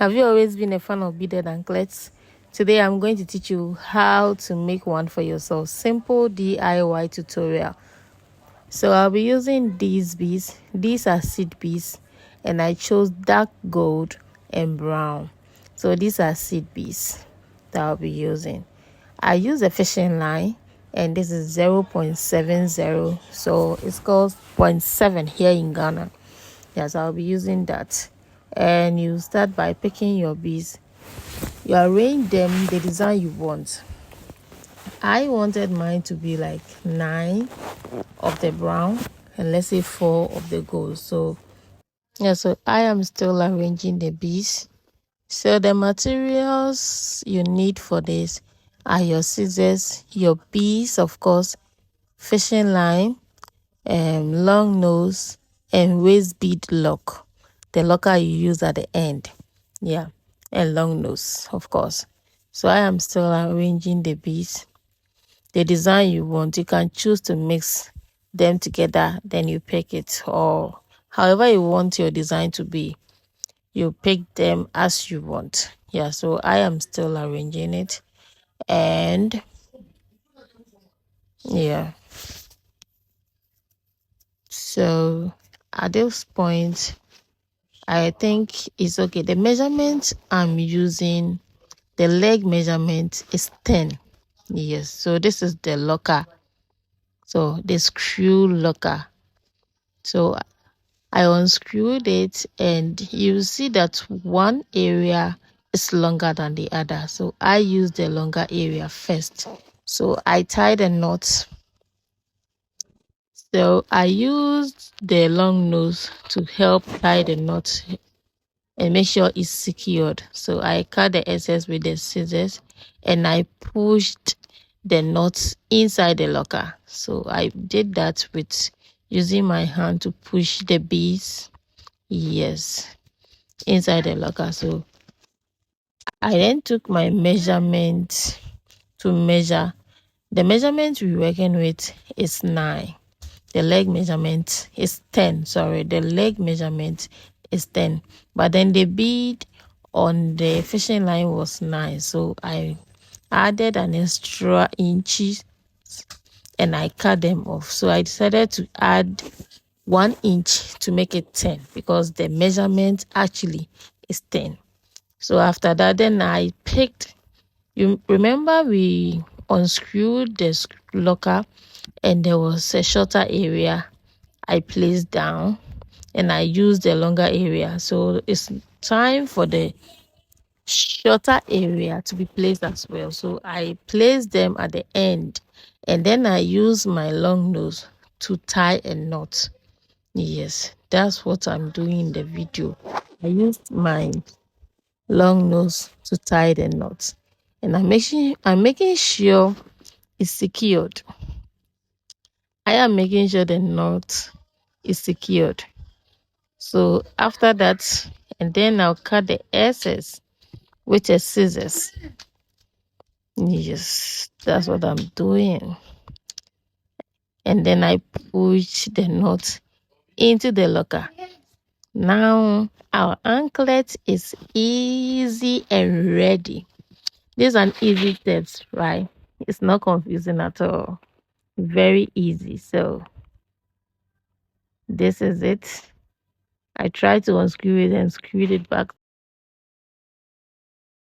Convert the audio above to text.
Have you always been a fan of beaded anklets? Today I'm going to teach you how to make one for yourself. Simple DIY tutorial. So I'll be using these beads. These are seed beads and I chose dark gold and brown. So these are seed beads that I'll be using. I use a fishing line and this is 0.70, so it's called 0.7 here in Ghana. Yes, I'll be using that. And you start by picking your beads. You arrange them the design you want. I wanted mine to be like 9 of the brown and let's say 4 of the gold. So yeah, so I am still arranging the beads. So the materials you need for this are your scissors, your beads, of course, fishing line, long nose, and waist bead lock. The locker you use at the end. Yeah, and long nose, of course. So I am still arranging the beads. The design you want, you can choose to mix them together, then you pick it, or however you want your design to be, you pick them as you want. Yeah, so I am still arranging it. And yeah, so at this point I think it's okay. The measurement I'm using, the leg measurement is 10. Yes, so this is the locker. So the screw locker. So I unscrewed it and you see that one area is longer than the other. So I use the longer area first. So I tied a knot. So I used the long nose to help tie the knot and make sure it's secured. So I cut the excess with the scissors and I pushed the knots inside the locker. So I did that with using my hand to push the beads, yes, inside the locker. So I then took my measurement to measure. The measurement we're working with is 9. The leg measurement is 10. Sorry, the leg measurement is 10. But then the bead on the fishing line was 9. So I added an extra inches and I cut them off. So I decided to add 1 inch to make it 10 because the measurement actually is 10. So after that, then I picked, you remember we unscrewed the locker and there was a shorter area I placed down and I used the longer area. So it's time for the shorter area to be placed as well. So I placed them at the end and then I use my long nose to tie a knot. Yes, that's what I'm doing in the video. I used my long nose to tie the knot and I'm making sure it's secured. I am making sure the knot is secured. So after that, and then I'll cut the excess with a scissors. Yes, that's what I'm doing. And then I push the knot into the locker. Now our anklet is easy and ready. These are easy steps, right? It's not confusing at all. Very easy. So this is it. I tried to unscrew it and screwed it back